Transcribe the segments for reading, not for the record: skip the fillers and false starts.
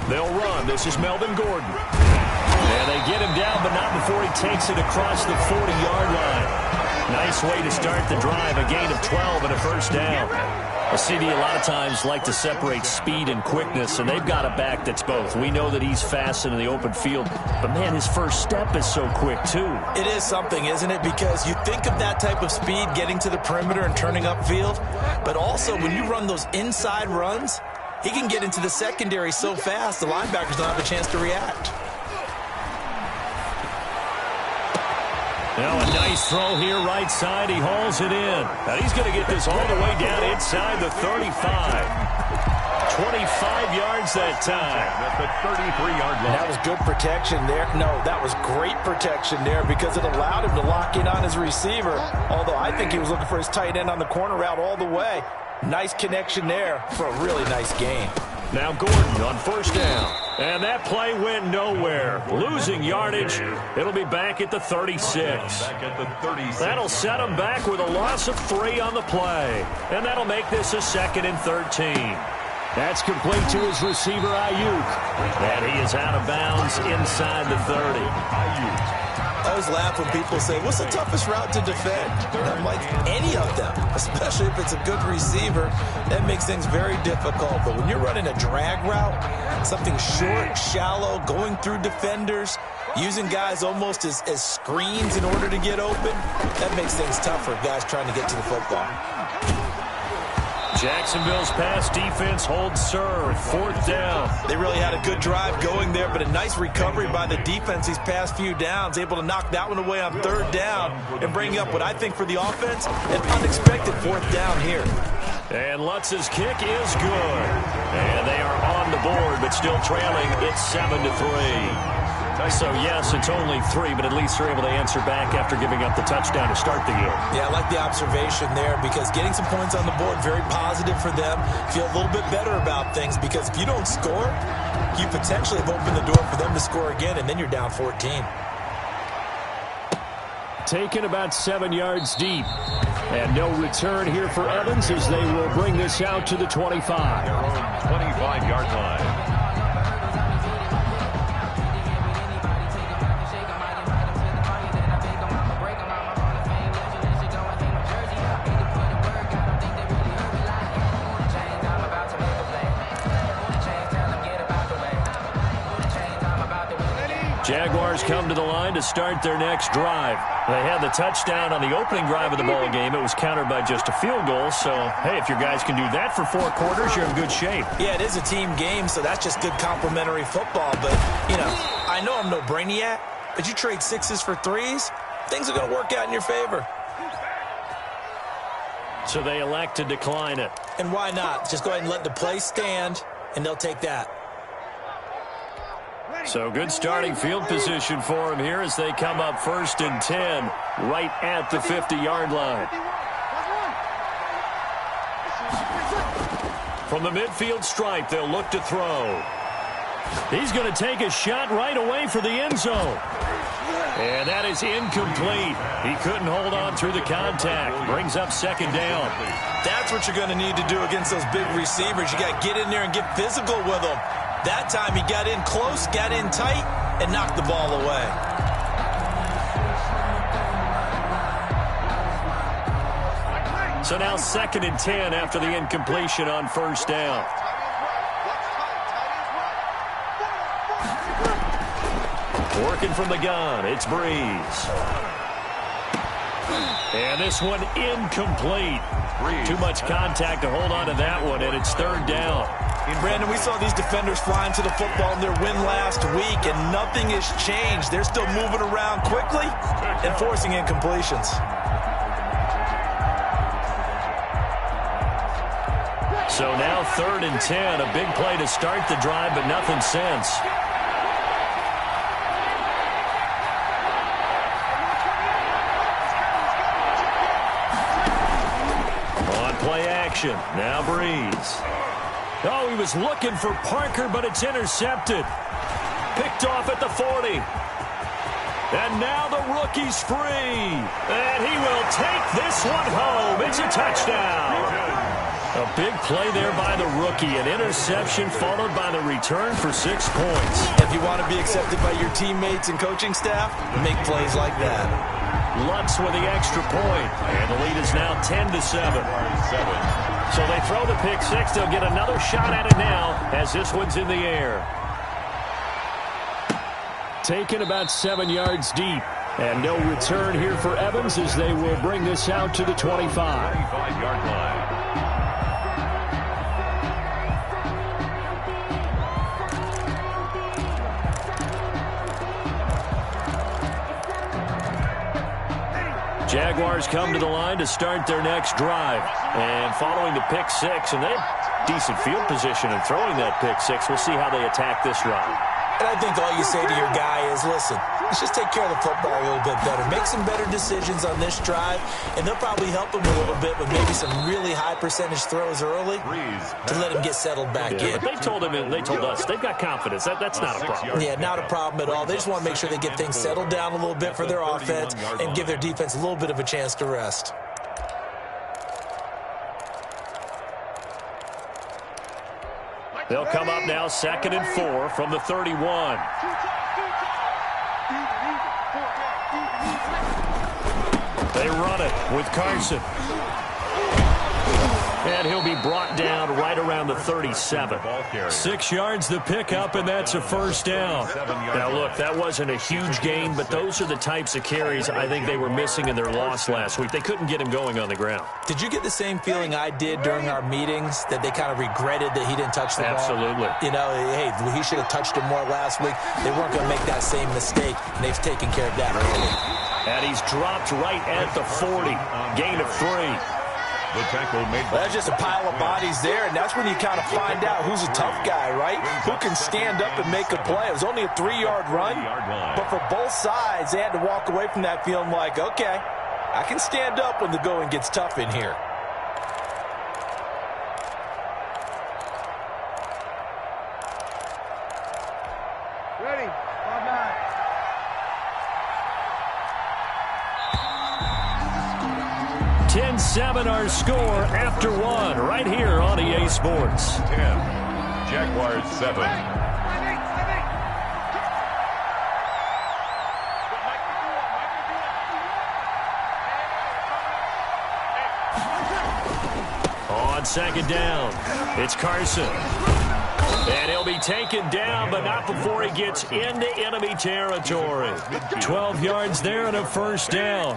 They'll run. This is Melvin Gordon. And they get him down, but not before he takes it across the 40-yard line. Nice way to start the drive. A gain of 12 and a first down. A CD a lot of times like to separate speed and quickness, and they've got a back that's both. We know that he's fast in the open field, but, man, his first step is so quick, too. It is something, isn't it? Because you think of that type of speed getting to the perimeter and turning upfield, but also when you run those inside runs, he can get into the secondary so fast the linebackers don't have a chance to react. Now a nice throw here, right side. He hauls it in. Now he's going to get this all the way down inside the 35. 25 yards that time. At the 33-yard line. That was good protection there. No, that was great protection there because it allowed him to lock in on his receiver. Although I think he was looking for his tight end on the corner route all the way. Nice connection there for a really nice game. Now Gordon on first down. And that play went nowhere. Losing yardage. It'll be back at the 36. That'll set him back with a loss of 3 on the play. And that'll make this a 2nd and 13. That's complete to his receiver, Ayuk. And he is out of bounds inside the 30. I always laugh when people say, what's the toughest route to defend? And I'm like, any of them, especially if it's a good receiver. That makes things very difficult. But when you're running a drag route, something short, shallow, going through defenders, using guys almost as screens in order to get open, that makes things tough for guys trying to get to the football. Jacksonville's pass defense holds serve. 4th down. They really had a good drive going there, but a nice recovery by the defense these past few downs, able to knock that one away on 3rd down and bring up what I think for the offense, an unexpected 4th down here. And Lutz's kick is good. And they are on the board, but still trailing. It's 7-3. So, yes, it's only 3, but at least they're able to answer back after giving up the touchdown to start the game. Yeah, I like the observation there because getting some points on the board, very positive for them. Feel a little bit better about things because if you don't score, you potentially have opened the door for them to score again, and then you're down 14. Taken about 7 yards deep. And no return here for Evans as they will bring this out to the 25. Their own 25-yard line. Jaguars come to the line to start their next drive. They had the touchdown on the opening drive of the ball game. It was countered by just a field goal. So, hey, if your guys can do that for 4 quarters, you're in good shape. Yeah, it is a team game, so that's just good complimentary football. But, you know, I know I'm no brainiac, but you trade 6s for 3s, things are going to work out in your favor. So they elect to decline it. And why not? Just go ahead and let the play stand, and they'll take that. So good starting field position for him here as they come up 1st and 10 right at the 50-yard line. From the midfield stripe, they'll look to throw. He's going to take a shot right away for the end zone. And that is incomplete. He couldn't hold on through the contact. Brings up 2nd down. That's what you're going to need to do against those big receivers. You got to get in there and get physical with them. That time he got in close, got in tight, and knocked the ball away. So now 2nd and 10 after the incompletion on 1st down. Working from the gun, it's Breeze. And this one incomplete. Too much contact to hold on to that one, and it's 3rd down. Brandon, we saw these defenders flying to the football in their win last week, and nothing has changed. They're still moving around quickly and forcing incompletions. So now 3rd and 10, a big play to start the drive, but nothing since. On play action, now Breeze. Oh, he was looking for Parker, but it's intercepted. Picked off at the 40. And now the rookie's free. And he will take this one home. It's a touchdown. A big play there by the rookie. An interception followed by the return for 6 points. If you want to be accepted by your teammates and coaching staff, make plays like that. Lutz with the extra point. And the lead is now 10-7. So they throw the pick six. They'll get another shot at it now as this one's in the air. Taken about 7 yards deep. And no return here for Evans as they will bring this out to the 25. 25-yard line. Jaguars come to the line to start their next drive. And following the pick six, and they have decent field position in throwing that pick six. We'll see how they attack this drive. And I think all you say to your guy is, listen, let's just take care of the football a little bit better. Make some better decisions on this drive, and they'll probably help him a little bit with maybe some really high percentage throws early to let him get settled back in. But they told him, and they told us, they've got confidence. That's not a problem. Yeah, not a problem at all. They just want to make sure they get things settled down a little bit for their offense and give their defense a little bit of a chance to rest. They'll come up now 2nd and 4 from the 31. They run it with Carson. And he'll be brought down right around the 37. 6 yards the pickup, and that's a first down. Now, look, that wasn't a huge gain, but those are the types of carries I think they were missing in their loss last week. They couldn't get him going on the ground. Did you get the same feeling I did during our meetings, that they kind of regretted that he didn't touch the ball? Absolutely. You know, hey, he should have touched it more last week. They weren't going to make that same mistake, and they've taken care of that early. And he's dropped right at the 40. Gain of 3. The tackle made by... That's just a pile of bodies there, and that's when you kind of find out who's a tough guy, right? Who can stand up and make a play. It was only a 3-yard run, but for both sides, they had to walk away from that feeling like, okay, I can stand up when the going gets tough in here. Ready, 5-9. Our score after one right here on EA Sports. 10. Jaguars 7. On 2nd down, it's Carson. And he'll be taken down, but not before he gets into enemy territory. 12 yards there and a first down.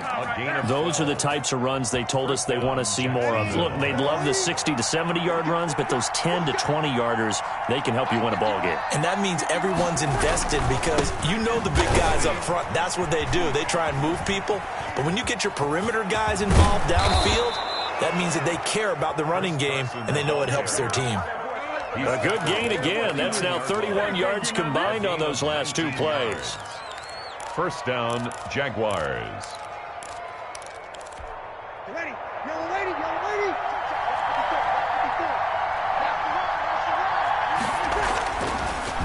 Those are the types of runs they told us they want to see more of. Look, they'd love the 60 to 70-yard runs, but those 10 to 20-yarders, they can help you win a ball game. And that means everyone's invested because you know the big guys up front, that's what they do. They try and move people. But when you get your perimeter guys involved downfield, that means that they care about the running game, and they know it helps their team. A good gain again. That's now 31 yards combined on those last 2 plays. First down, Jaguars. Ready, yellow lady, yellow lady.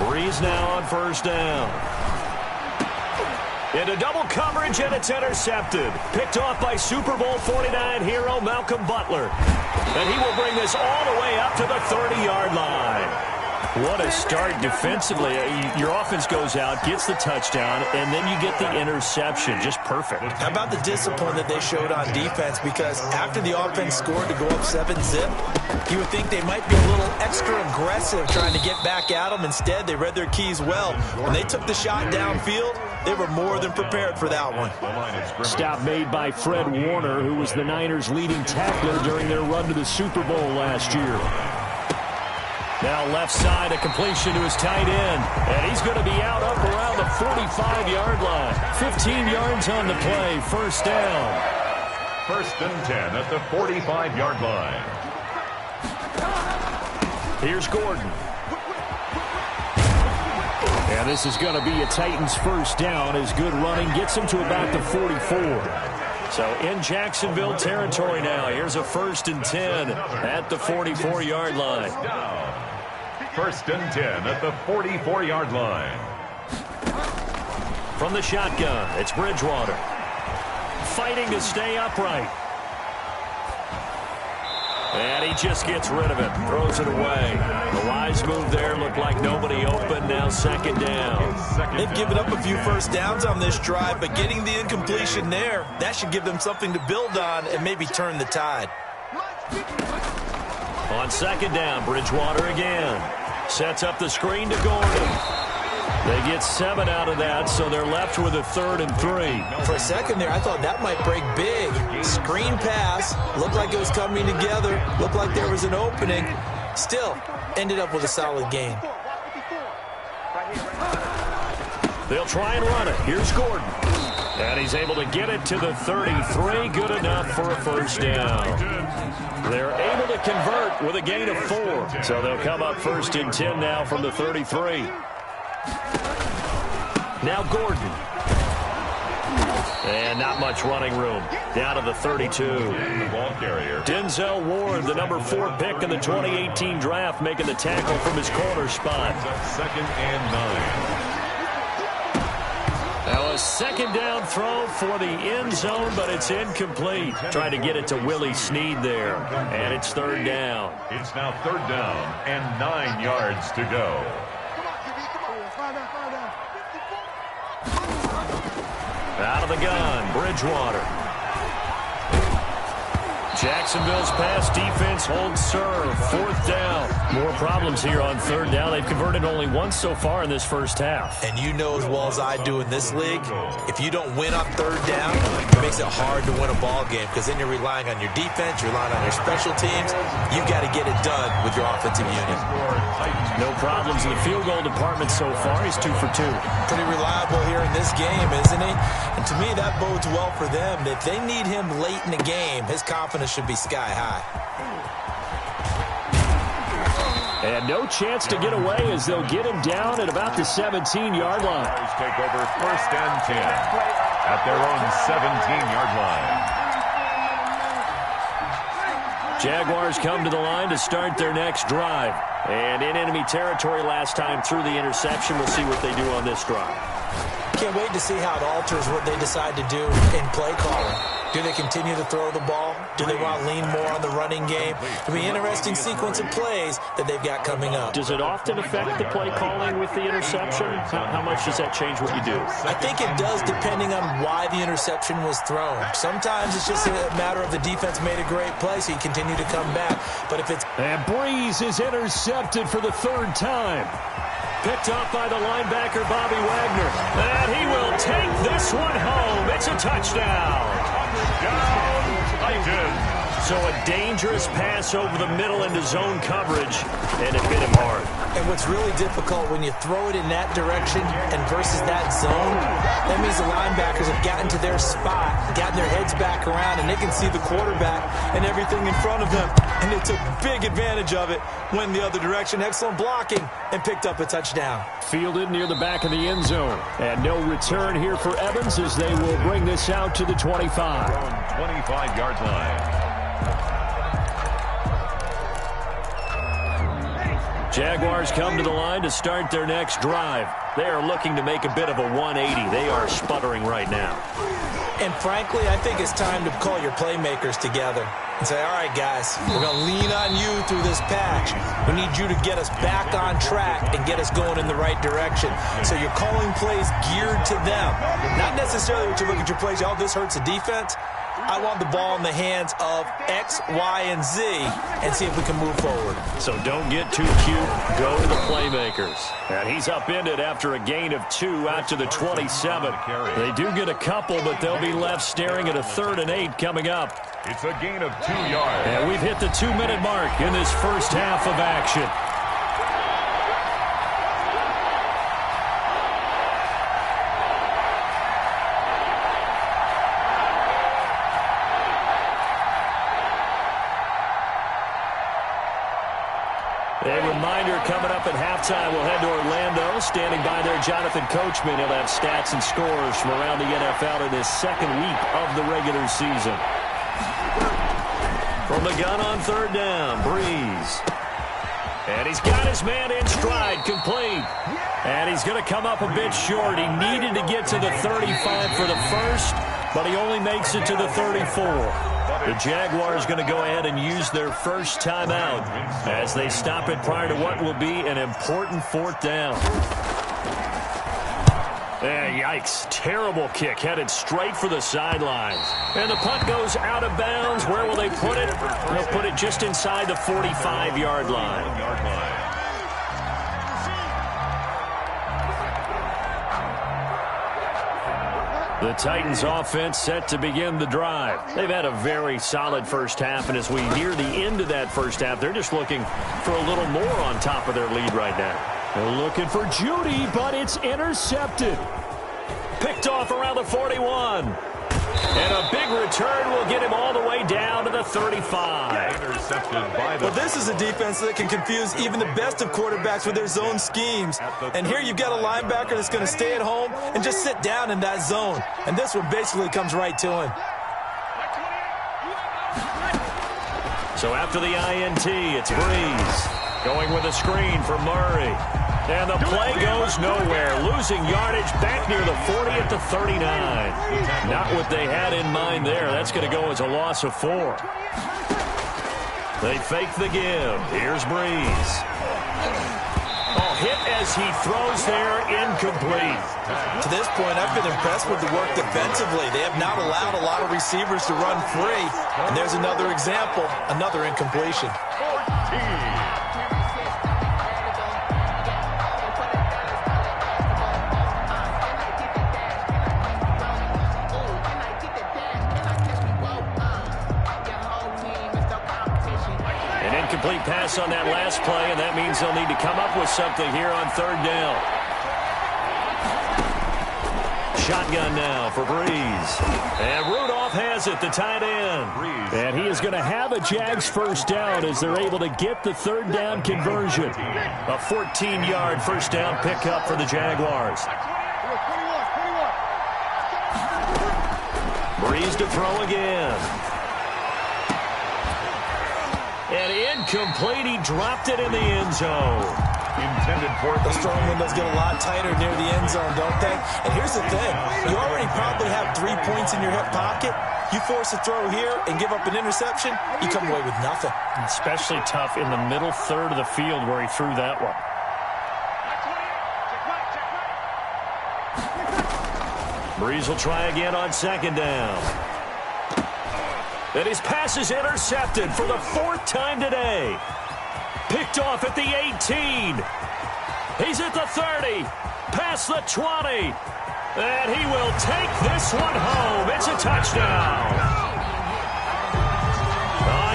Breeze now on first down. Into double coverage, and it's intercepted. Picked off by Super Bowl 49 hero Malcolm Butler. And he will bring this all the way up to the 30-yard line. What a start defensively. Your offense goes out, gets the touchdown, and then you get the interception. Just perfect. How about the discipline that they showed on defense? Because after the offense scored to go up 7-zip, you would think they might be a little extra aggressive trying to get back at them. Instead, they read their keys well. When they took the shot downfield, they were more than prepared for that one. Stop made by Fred Warner, who was the Niners' leading tackler during their run to the Super Bowl last year. Now left side, a completion to his tight end. And he's going to be out up around the 45-yard line. 15 yards on the play, first down. First and 10 at the 45-yard line. Here's Gordon. And this is going to be a Titans first down as good running gets him to about the 44. So in Jacksonville territory now. Here's a first and 10 at the 44-yard line. First and 10 at the 44-yard line. From the shotgun, it's Bridgewater. Fighting to stay upright. And he just gets rid of it, throws it away. The wise move there, looked like nobody open, now second down. They've given up a few first downs on this drive, but getting the incompletion there, that should give them something to build on and maybe turn the tide. On second down, Bridgewater again. Sets up the screen to Gordon. They get 7 out of that, so they're left with a 3rd and 3. For a second there, I thought that might break big. Screen pass. Looked like it was coming together. Looked like there was an opening. Still, ended up with a solid gain. They'll try and run it. Here's Gordon. And he's able to get it to the 33. Good enough for a first down. They're able to convert with a gain of 4. So they'll come up 1st and 10 now from the 33. Now Gordon. And not much running room. Down to the 32. Denzel Ward, the number 4 pick in the 2018 draft, making the tackle from his corner spot. 2nd and 9. Now a second down throw for the end zone, but it's incomplete. Trying to get it to Willie Snead there. And it's 3rd down. It's now 3rd down and 9 yards to go. Out of the gun, Bridgewater. Jacksonville's pass defense holds serve. 4th down. More problems here on 3rd down. They've converted only once so far in this first half. And you know as well as I do in this league, if you don't win on 3rd down, it makes it hard to win a ball game because then you're relying on your defense, you're relying on your special teams. You've got to get it done with your offensive unit. No problems in the field goal department so far. He's 2 for 2. Pretty reliable here in this game, isn't he? And to me, that bodes well for them. If they need him late in the game, his confidence should be sky high. And no chance to get away as they'll get him down at about the 17-yard line. Take over 1st and 10 at their own 17-yard line. Jaguars come to the line to start their next drive. And in enemy territory last time through the interception. We'll see what they do on this drive. Can't wait to see how it alters what they decide to do in play calling. Do they continue to throw the ball? Do they want to lean more on the running game? It'll be an interesting sequence of plays that they've got coming up. Does it often affect the play calling with the interception? How much does that change what you do? I think it does depending on why the interception was thrown. Sometimes it's just a matter of the defense made a great play, so you continue to come back. But if it's... And Breeze is intercepted for the 3rd time. Picked off by the linebacker, Bobby Wagner. And he will take this one home. It's a touchdown. Down Titans. So a dangerous pass over the middle into zone coverage, and it hit him hard. And what's really difficult when you throw it in that direction and versus that zone, that means the linebackers have gotten to their spot, gotten their heads back around, and they can see the quarterback and everything in front of them. And they took big advantage of it, went the other direction, excellent blocking, and picked up a touchdown. Fielded near the back of the end zone. And no return here for Evans as they will bring this out to the 25. 25-yard line. Jaguars come to the line to start their next drive. They are looking to make a bit of a 180. They are sputtering right now. And frankly, I think it's time to call your playmakers together and say, all right, guys, we're going to lean on you through this patch. We need you to get us back on track and get us going in the right direction. So you're calling plays geared to them. Not necessarily what you look at your plays, oh, this hurts the defense. I want the ball in the hands of X, Y, and Z and see if we can move forward. So don't get too cute. Go to the playmakers. And he's upended after a gain of 2 out to the 27. They do get a couple, but they'll be left staring at a 3rd and 8 coming up. It's a gain of 2 yards. And we've hit the 2-minute mark in this first half of action. A reminder coming up at halftime, we'll head to Orlando. Standing by there, Jonathan Coachman. He'll have stats and scores from around the NFL in his 2nd week of the regular season. From the gun on 3rd down, Breeze. And he's got his man in stride, complete. And he's going to come up a bit short. He needed to get to the 35 for the first, but he only makes it to the 34. The Jaguars going to go ahead and use their first timeout as they stop it prior to what will be an important fourth down. Yikes. Terrible kick headed straight for the sidelines. And the punt goes out of bounds. Where will they put it? They'll put it just inside the 45-yard line. The Titans offense set to begin the drive. They've had a very solid first half, and as we near the end of that first half, they're just looking for a little more on top of their lead right now. They're looking for Judy, but it's intercepted. Picked off around the 41. And a big return will get him all the way down to the 35. Intercepted by the... Well, this is a defense that can confuse even the best of quarterbacks with their zone schemes. And here you've got a linebacker that's going to stay at home and just sit down in that zone. And this one basically comes right to him. So after the INT, it's Breeze going with a screen for Murray. And the play goes nowhere, losing yardage back near the 40 at the 39. Not what they had in mind there. That's going to go as a loss of 4. They fake the give. Here's Breeze. Oh, hit as he throws there, incomplete. To this point, I've been impressed with the work defensively. They have not allowed a lot of receivers to run free. And there's another example, another incompletion. 14. Complete pass on that last play, and that means they'll need to come up with something here on third down. Shotgun now for Breeze. And Rudolph has it, the tight end. And he is going to have a Jags first down as they're able to get the third down conversion. A 14-yard first down pickup for the Jaguars. Breeze to throw again. And incomplete. He dropped it in the end zone. Intended for the strong windows get a lot tighter near the end zone, don't they? And here's the thing. You already probably have 3 points in your hip pocket. You force a throw here and give up an interception, you come away with nothing. Especially tough in the middle third of the field where he threw that one. Breeze will try again on second down. And his pass is intercepted for the 4th time today. Picked off at the 18. He's at the 30. Past the 20. And he will take this one home. It's a touchdown.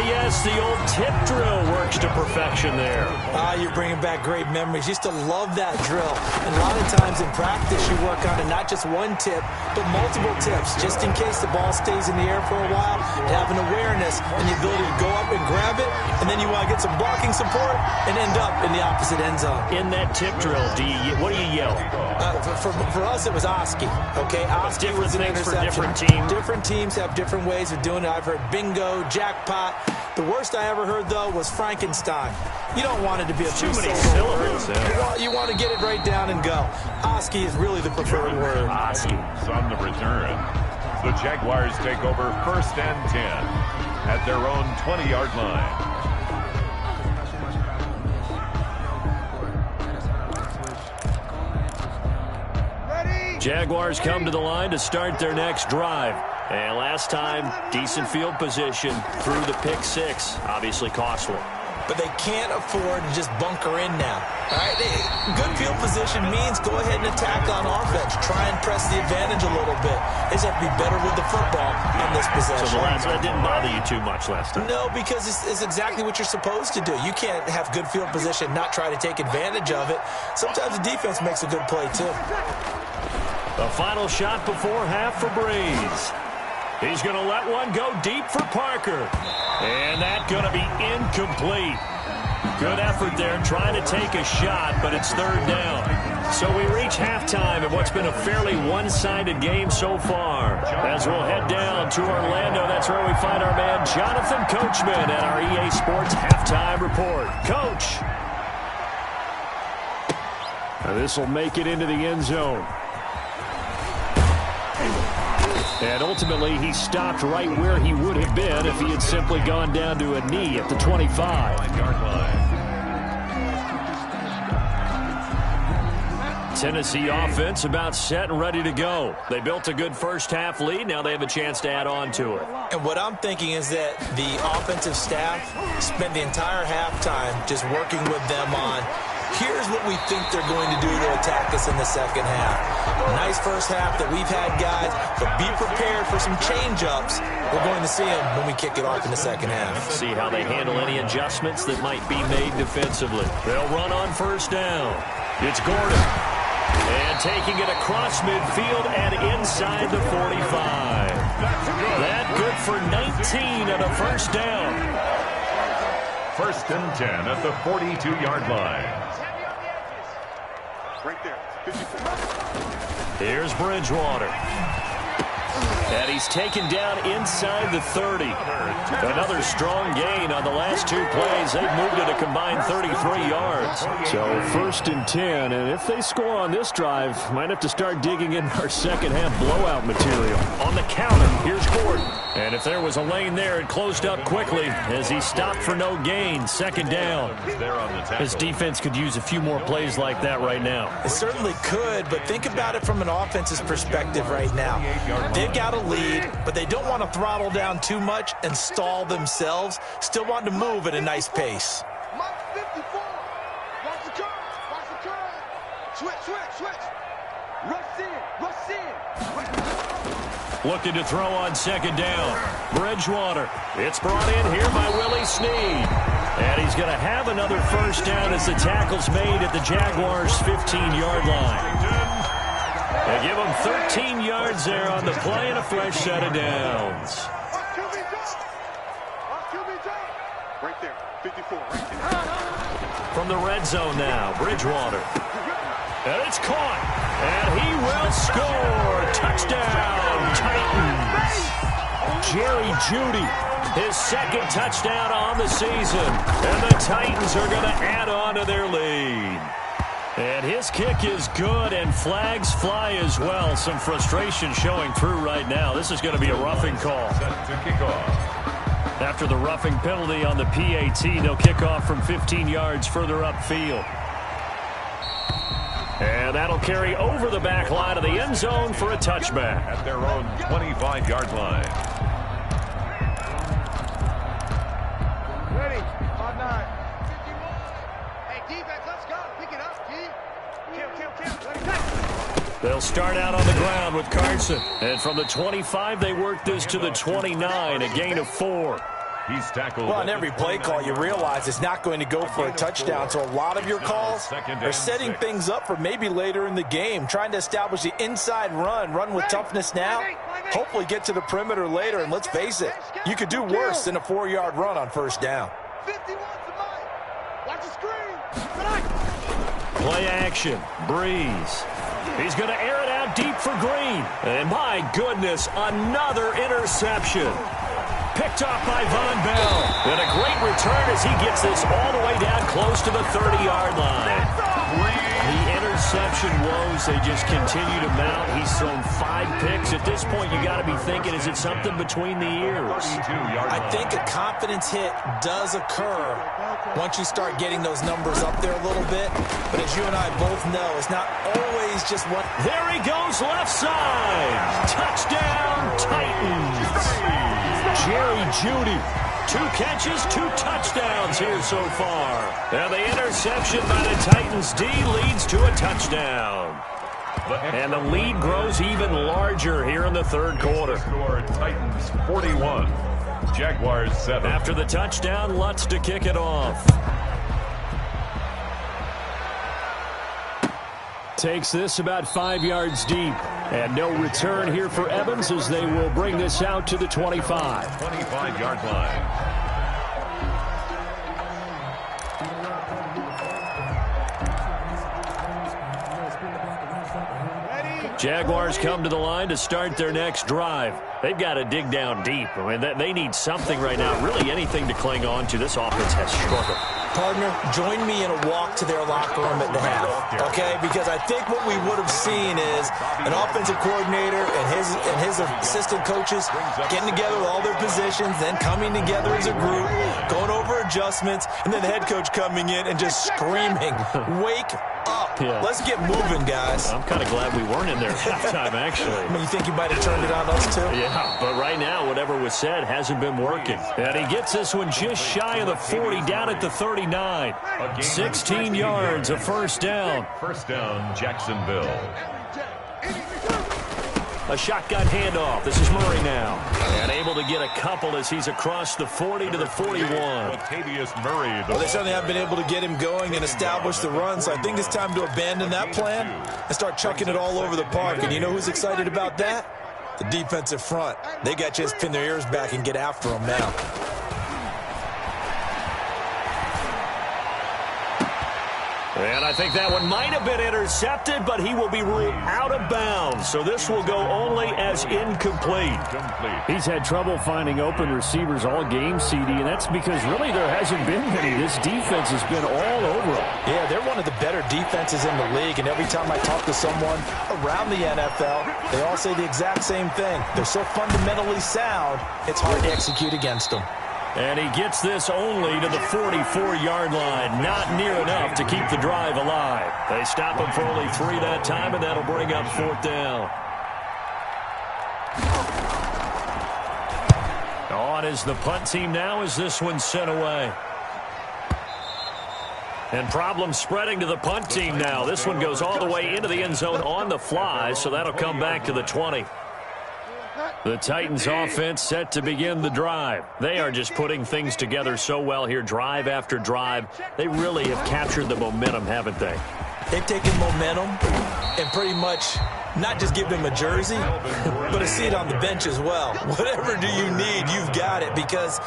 Yes, the old tip drill works to perfection there. You're bringing back great memories. Used to love that drill. And a lot of times in practice, you work on it, not just one tip, but multiple tips, just in case the ball stays in the air for a while, to have an awareness and the ability to go up and grab it, and then you want to get some blocking support and end up in the opposite end zone. In that tip drill, what do you yell? For us, it was Oski. Okay, Oski was an interception. For different teams. Different teams have different ways of doing it. I've heard bingo, jackpot. The worst I ever heard, though, was Frankenstein. You don't want it to be a too many syllables. You want to get it right down and go. Oski is really the preferred word. Oski. On the return, the Jaguars take over 1st and 10 at their own 20-yard line. Jaguars come to the line to start their next drive. And last time, decent field position through the pick 6. Obviously costly. But they can't afford to just bunker in now. All right? Good field position means go ahead and attack on offense. Try and press the advantage a little bit. They just have to be better with the football on this possession. So that didn't bother you too much last time? No, because it's exactly what you're supposed to do. You can't have good field position, not try to take advantage of it. Sometimes the defense makes a good play, too. The final shot before half for Breeze. He's going to let one go deep for Parker. And that's going to be incomplete. Good effort there trying to take a shot, but it's third down. So we reach halftime in what's been a fairly one-sided game so far. As we'll head down to Orlando, that's where we find our man Jonathan Coachman at our EA Sports Halftime Report. Coach. Now this will make it into the end zone. And ultimately, he stopped right where he would have been if he had simply gone down to a knee at the 25-yard line. Tennessee offense about set and ready to go. They built a good first-half lead. Now they have a chance to add on to it. And what I'm thinking is that the offensive staff spent the entire halftime just working with them on, here's what we think they're going to do to attack us in the second half. Nice first half that we've had, guys, but be prepared for some change-ups. We're going to see them when we kick it off in the second half. See how they handle any adjustments that might be made defensively. They'll run on first down. It's Gordon. And taking it across midfield and inside the 45. That good for 19 and a first down. 1st and 10 at the 42-yard line. Right there. Here's Bridgewater. And he's taken down inside the 30. Another strong gain on the last two plays. They've moved it a combined 33 yards. So 1st and 10. And if they score on this drive, might have to start digging in our second half blowout material. On the counter, here's Gordon. And if there was a lane there, it closed up quickly as he stopped for no gain. 2nd down. His defense could use a few more plays like that right now. It certainly could, but think about it from an offense's perspective right now. They've got a lead, but they don't want to throttle down too much and stall themselves. Still want to move at a nice pace. Mike 54. Watch the curve. Watch the curve. Switch. Rush in. Looking to throw on 2nd down. Bridgewater. It's brought in here by Willie Snead. And he's going to have another first down as the tackle's made at the Jaguars' 15-yard line. They give him 13 yards there on the play and a fresh set of downs. Right there, 54, right there. From the red zone now, Bridgewater. And it's caught. And he will score. Touchdown, Titans. Jerry Jeudy, his 2nd touchdown on the season. And the Titans are going to add on to their lead. And his kick is good, and flags fly as well. Some frustration showing through right now. This is going to be a roughing call. Set to kick off. After the roughing penalty on the PAT, they'll kick off from 15 yards further upfield. And that'll carry over the back line of the end zone for a touchback. At their own 25-yard line. Ready, 5-9. Hey, defense, let's go. Pick it up, D. Kill. Ready, go. They'll start out on the ground with Carson. And from the 25, they work this to the 29, a gain of 4. He's tackled. Well, on every play call, you realize it's not going to go for a touchdown. So a lot of your calls are setting things up for maybe later in the game, trying to establish the inside run with toughness now, hopefully get to the perimeter later. And let's face it, you could do worse than a 4-yard run on first down. 51 to Mike. Watch the screen. Play action. Breeze. He's going to air it out deep for Green. And my goodness, another interception. Picked off by Von Bell. And a great return as he gets this all the way down close to the 30-yard line. The interception woes, they just continue to mount. He's thrown 5 picks. At this point, you got to be thinking, is it something between the ears? I think a confidence hit does occur once you start getting those numbers up there a little bit. But as you and I both know, it's not always just one. There he goes, left side. Touchdown, Titans. Jerry Jeudy, 2 catches, 2 touchdowns here so far. And the interception by the Titans D leads to a touchdown. And the lead grows even larger here in the 3rd quarter. Titans 41, Jaguars 7. After the touchdown, Lutz to kick it off. Takes this about 5 yards deep. And no return here for Evans as they will bring this out to the 25. 25-yard line. Jaguars come to the line to start their next drive. They've got to dig down deep. I mean, they need something right now, really anything to cling on to. This offense has struggled. Partner, join me in a walk to their locker room at the half, okay? Because I think what we would have seen is an offensive coordinator and his assistant coaches getting together with all their positions, then coming together as a group, going over adjustments, and then the head coach coming in and just screaming, "Wake up. Yeah. Let's get moving, guys." I'm kind of glad we weren't in there at halftime, actually. I mean, you think you might have turned it on us, too? Yeah, but right now, whatever was said hasn't been working. And he gets this one just shy of the 40, down at the 39. 16 yards, a first down. First down, Jacksonville. A shotgun handoff. This is Murray now. And able to get a couple as he's across the 40 to the 41. Latavius Murray. Well, they certainly have been able to get him going and establish the run, so I think it's time to abandon that plan and start chucking it all over the park. And you know who's excited about that? The defensive front. They got just pin their ears back and get after him now. And I think that one might have been intercepted, but he will be ruled out of bounds. So this will go only as incomplete. He's had trouble finding open receivers all game, CD, and that's because really there hasn't been many. This defense has been all over him. Yeah, they're one of the better defenses in the league, and every time I talk to someone around the NFL, they all say the exact same thing. They're so fundamentally sound, it's hard to execute against them. And he gets this only to the 44-yard line. Not near enough to keep the drive alive. They stop him for only 3 that time, and that'll bring up 4th down. On is the punt team now as this one's sent away. And problems spreading to the punt team now. This one goes all the way into the end zone on the fly, so that'll come back to the 20. The Titans offense set to begin the drive. They are just putting things together so well here, drive after drive. They really have captured the momentum, haven't they? They've taken momentum and pretty much not just give them a jersey, but a seat on the bench as well. Whatever do you need, you've got it, because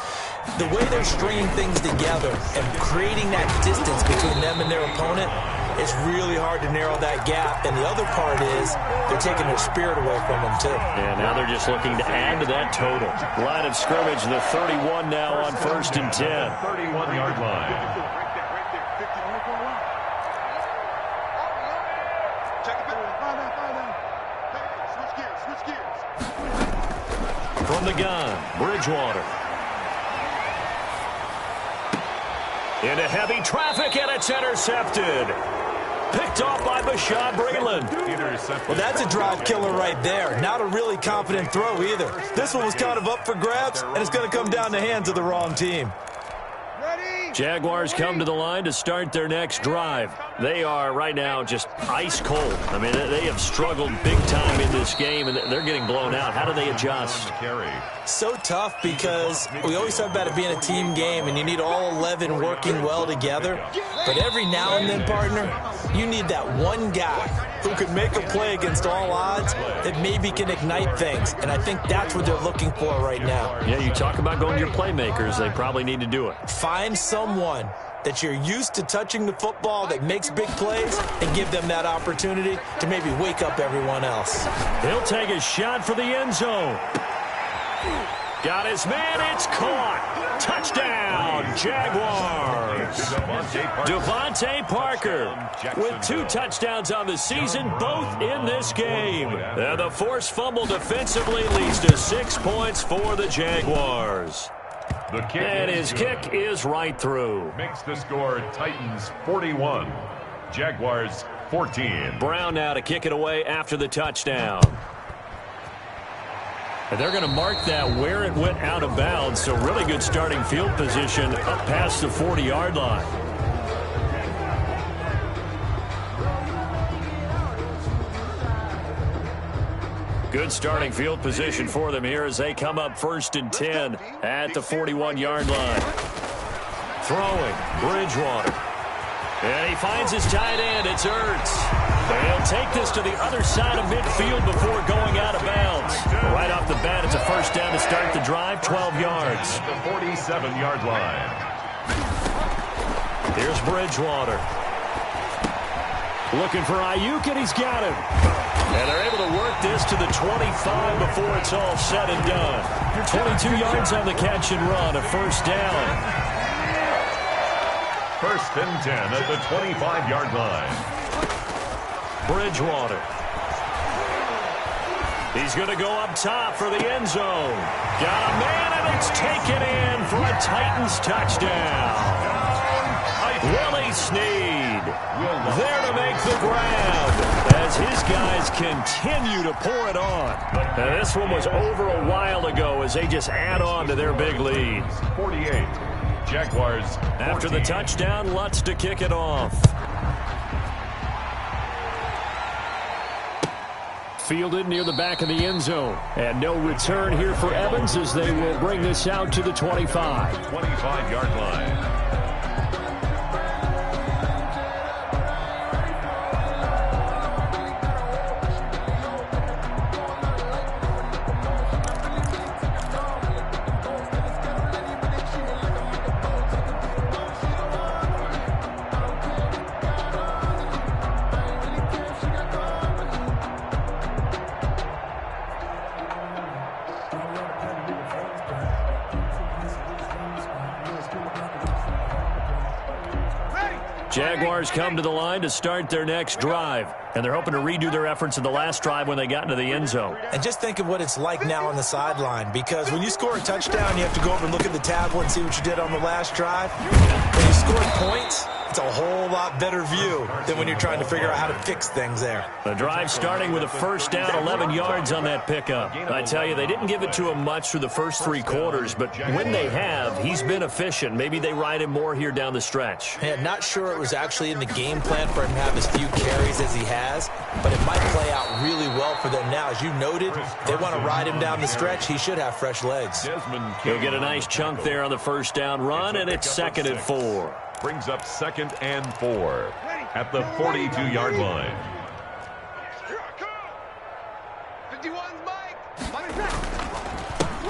the way they're stringing things together and creating that distance between them and their opponent, it's really hard to narrow that gap. And the other part is they're taking their spirit away from them, too. And now they're just looking to add to that total. Line of scrimmage, the 31 now on 1st and 10. 31-yard line. From the gun, Bridgewater. Into heavy traffic, and it's intercepted. Picked off by Bashaud Breeland. Well, that's a drive killer right there. Not a really confident throw either. This one was kind of up for grabs, and it's going to come down the hands of the wrong team. Jaguars come to the line to start their next drive. They are right now just ice cold. I mean, they have struggled big time in this game, and they're getting blown out. How do they adjust? So tough, because we always talk about it being a team game, and you need all 11 working well together. But every now and then, partner, you need that one guy who can make a play against all odds that maybe can ignite things. And I think that's what they're looking for right now. Yeah, you talk about going to your playmakers. They probably need to do it. Find someone that you're used to touching the football that makes big plays and give them that opportunity to maybe wake up everyone else. He'll take a shot for the end zone. Got his man. It's caught. Touchdown, Jaguars. Devontae Parker with 2 touchdowns on the season, both in this game. And the forced fumble defensively leads to 6 points for the Jaguars. And his kick is right through. Makes the score Titans 41, Jaguars 14. Brown now to kick it away after the touchdown. And they're going to mark that where it went out of bounds, so really good starting field position up past the 40-yard line. Good starting field position for them here as they come up 1st and 10 at the 41-yard line. Throwing, Bridgewater. And he finds his tight end. It's Ertz. They'll take this to the other side of midfield before going out of bounds. Right off the bat, it's a first down to start the drive, 12 yards. The 47-yard line. Here's Bridgewater. Looking for Ayuk, and he's got him. And they're able to work this to the 25 before it's all said and done. 22 yards on the catch and run, a first down. First and 10 at the 25-yard line. Bridgewater. He's going to go up top for the end zone. Got a man, and it's taken in for a Titans touchdown. Willie Snead there to make the grab as his guys continue to pour it on. Now, this one was over a while ago as they just add on to their big lead. 48. Jaguars 14. After the touchdown, Lutz to kick it off. Fielded near the back of the end zone. And no return here for Evans as they will bring this out to the 25. 25-yard line. Jaguars come to the line to start their next drive, and they're hoping to redo their efforts in the last drive when they got into the end zone. And just think of what it's like now on the sideline, because when you score a touchdown, you have to go over and look at the tablet and see what you did on the last drive. When you score points, it's a whole lot better view than when you're trying to figure out how to fix things there. The drive starting with a first down, 11 yards on that pickup. I tell you, they didn't give it to him much through the first 3 quarters, but when they have, he's been efficient. Maybe they ride him more here down the stretch. Yeah, not sure it was actually in the game plan for him to have as few carries as he has, but it might play out really well for them now. As you noted, they want to ride him down the stretch. He should have fresh legs. He'll get a nice chunk there on the first down run, and it's 2nd and 4. Brings up 2nd and 4 at the 42-yard line.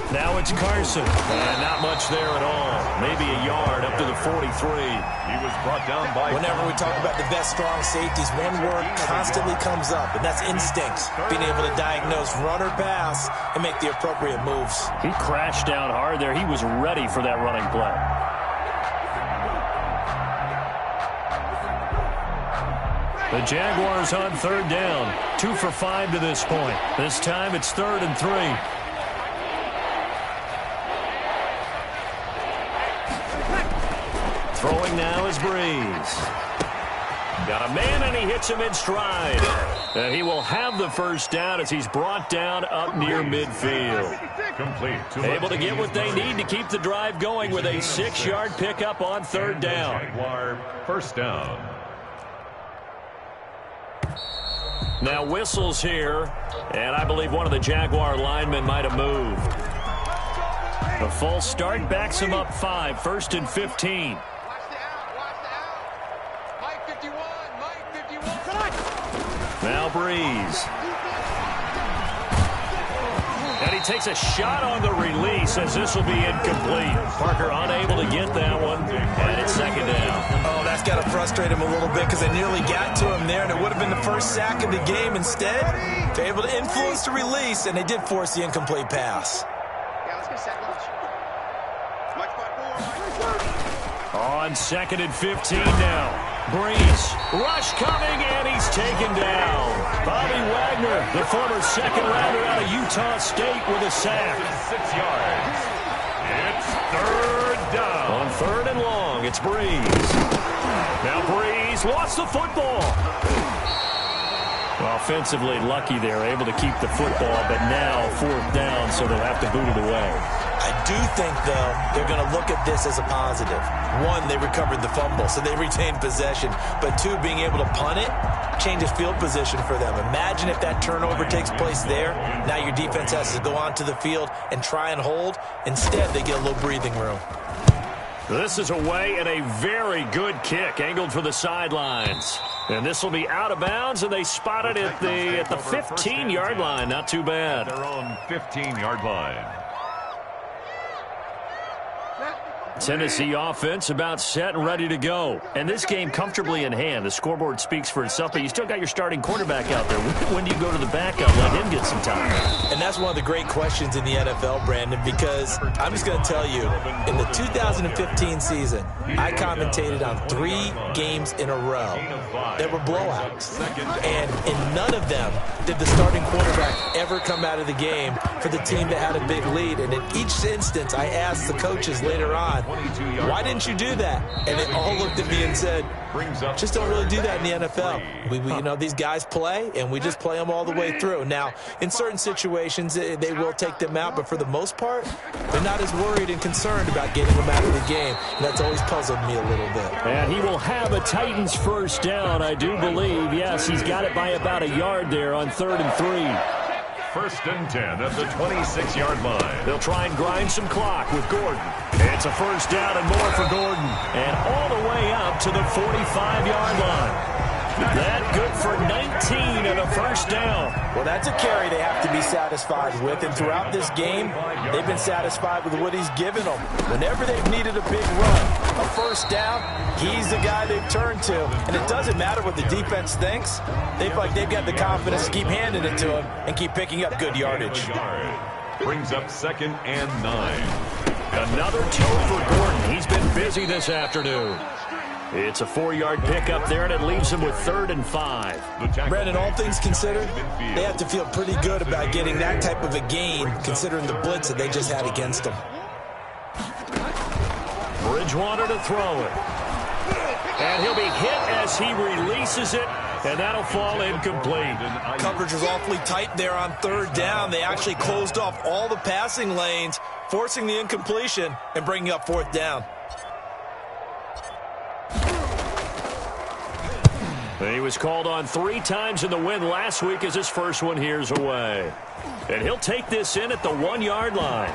Now it's Carson. And not much there at all. Maybe a yard up to the 43. He was brought down by... Whenever we talk about the best strong safeties, one word constantly comes up, and that's instincts. Being able to diagnose run or pass and make the appropriate moves. He crashed down hard there. He was ready for that running play. The Jaguars on 3rd down. 2 for 5 to this point. This time it's 3rd and 3. Throwing now is Breeze. Got a man, and he hits him in stride. And he will have the first down as he's brought down up near midfield. Complete. Able to get what they need to keep the drive going with a 6-yard pickup on 3rd down. Jaguar first down. Now whistles here, and I believe one of the Jaguar linemen might have moved. A full start backs him up 5, 1st and 15. Now Breeze. And he takes a shot on the release as this will be incomplete. Parker unable to get that one, and it's 2nd down. Oh, that's got to frustrate him a little bit because they nearly got to him there, and it would have been the first sack of the game. Instead, they're able to influence the release, and they did force the incomplete pass. On 2nd and 15 now. Breeze, rush coming, and he's taken down. Bobby Wagner, the former 2nd-rounder out of Utah State with a sack. 6 yards. It's 3rd down. On 3rd and long, it's Breeze. Now Breeze lost the football. Offensively lucky there, able to keep the football, but now 4th down, so they'll have to boot it away. I do think, though, they're going to look at this as a positive. 1, they recovered the fumble, so they retained possession. But 2, being able to punt it changes field position for them. Imagine if that turnover takes place there. Now your defense has to go onto the field and try and hold. Instead, they get a little breathing room. This is away and a very good kick, angled for the sidelines. And this will be out of bounds, and they spot it at the 15-yard line. Not too bad. Their own 15-yard line. Tennessee offense about set and ready to go. And this game comfortably in hand. The scoreboard speaks for itself, but you still got your starting quarterback out there. When do you go to the backup, let him get some time? And that's one of the great questions in the NFL, Brandon, because I'm just going to tell you, in the 2015 season, I commentated on 3 games in a row that were blowouts. And in none of them did the starting quarterback ever come out of the game for the team that had a big lead. And in each instance, I asked the coaches later on, why didn't you do that? And they all looked at me and said, just don't really do that in the NFL. We you know, these guys play, and we just play them all the way through. Now, in certain situations, they will take them out, but for the most part, they're not as worried and concerned about getting them out of the game. And that's always puzzled me a little bit. And he will have a Titans first down, I do believe. Yes, he's got it by about a yard there on 3rd and 3. First and 10 at the 26-yard line. They'll try and grind some clock with Gordon. It's a first down and more for Gordon. And all the way up to the 45-yard line. That good for 19 and a first down. Well, that's a carry they have to be satisfied with. And throughout this game, they've been satisfied with what he's given them. Whenever they've needed a big run, a first down, he's the guy they've turned to. And it doesn't matter what the defense thinks. They feel like they've got the confidence to keep handing it to him and keep picking up good yardage. Brings up 2nd and 9. Another toe for Gordon. He's been busy this afternoon. It's a 4-yard pickup there, and it leaves him with 3rd and 5. Brandon, all things considered, they have to feel pretty good about getting that type of a gain, considering the blitz that they just had against them. Bridgewater to throw it. And he'll be hit as he releases it, and that'll fall incomplete. Coverage was awfully tight there on 3rd down. They actually closed off all the passing lanes, forcing the incompletion and bringing up 4th down. He was called on 3 times in the win last week as his first one here's away. And he'll take this in at the 1-yard line.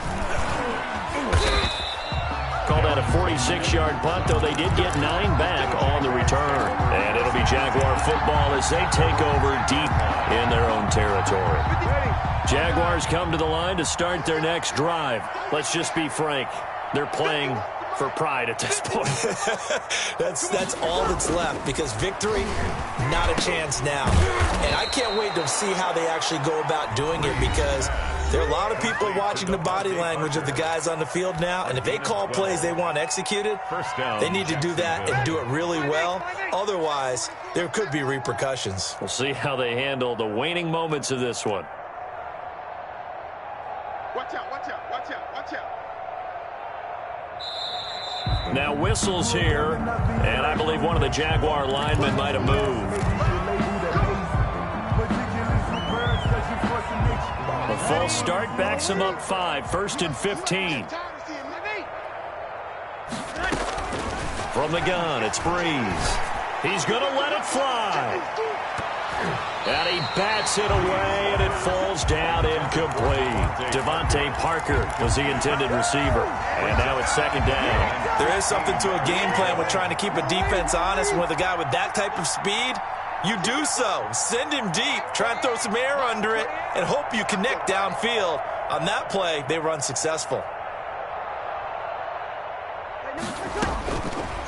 Called out a 46-yard punt, though they did get 9 back on the return. And it'll be Jaguar football as they take over deep in their own territory. Jaguars come to the line to start their next drive. Let's just be frank. They're playing for pride at this point. that's all that's left, because victory, not a chance now. And I can't wait to see how they actually go about doing it, because there are a lot of people watching the body language of the guys on the field now, and if they call plays they want executed, they need to do that and do it really well. Otherwise, there could be repercussions. We'll see how they handle the waning moments of this one. Watch out, watch out, watch out, watch out. Now whistles here, and I believe one of the Jaguar linemen might have moved. A false start backs him up 5, 1st and 15. From the gun, it's Breeze. He's going to let it fly. And he bats it away, and it falls down incomplete. Devontae Parker was the intended receiver. And now it's 2nd down. There is something to a game plan with trying to keep a defense honest. With a guy with that type of speed, you do so. Send him deep. Try and throw some air under it and hope you connect downfield. On that play, they run successful.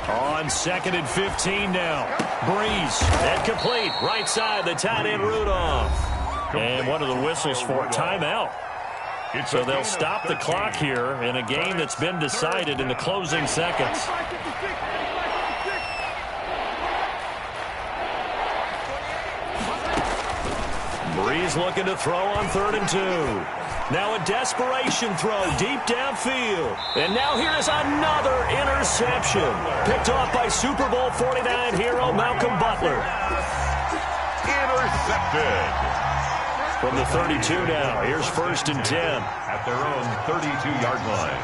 On 2nd and 15 now. Breeze, incomplete. Right side, the tight end Rudolph. And one of the whistles for timeout. So they'll stop the clock here in a game that's been decided in the closing seconds. Breeze looking to throw on 3rd and 2. Now a desperation throw deep downfield. And now here is another interception. Picked off by Super Bowl 49 hero Malcolm Butler. Intercepted. From the 32 now, here's 1st and 10. At their own 32-yard line.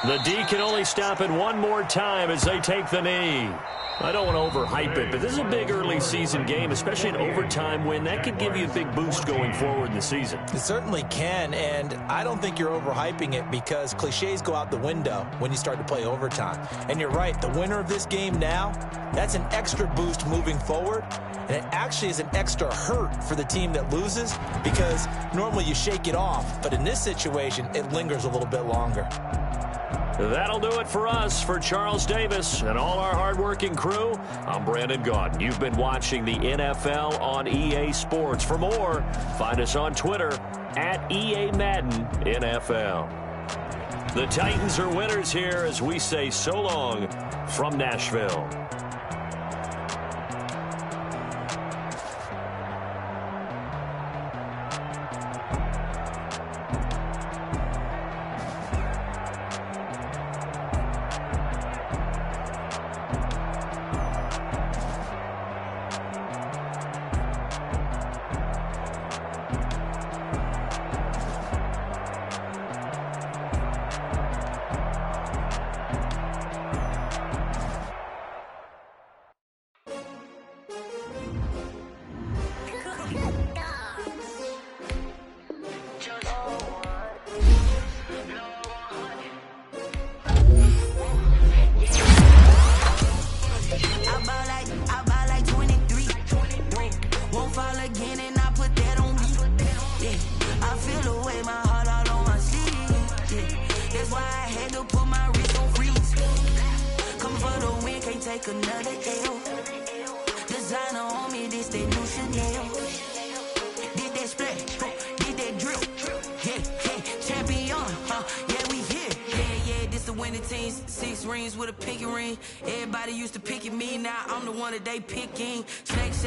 The D can only stop it one more time as they take the knee. I don't want to overhype it, but this is a big early season game, especially an overtime win. That could give you a big boost going forward in the season. It certainly can, and I don't think you're overhyping it, because cliches go out the window when you start to play overtime. And you're right, the winner of this game now, that's an extra boost moving forward, and it actually is an extra hurt for the team that loses, because normally you shake it off, but in this situation, it lingers a little bit longer. That'll do it for us. For Charles Davis and all our hardworking crew, I'm Brandon Gaudin. You've been watching the NFL on EA Sports. For more, find us on Twitter at EA Madden NFL. The Titans are winners here as we say so long from Nashville. Another L. Designer on me, this that new Chanel. Did that split, did that drill. Yeah, champion, yeah, we here. Yeah, this the winning team. 6 rings with a pinky ring. Everybody used to pick at me, now I'm the one that they picking. Snake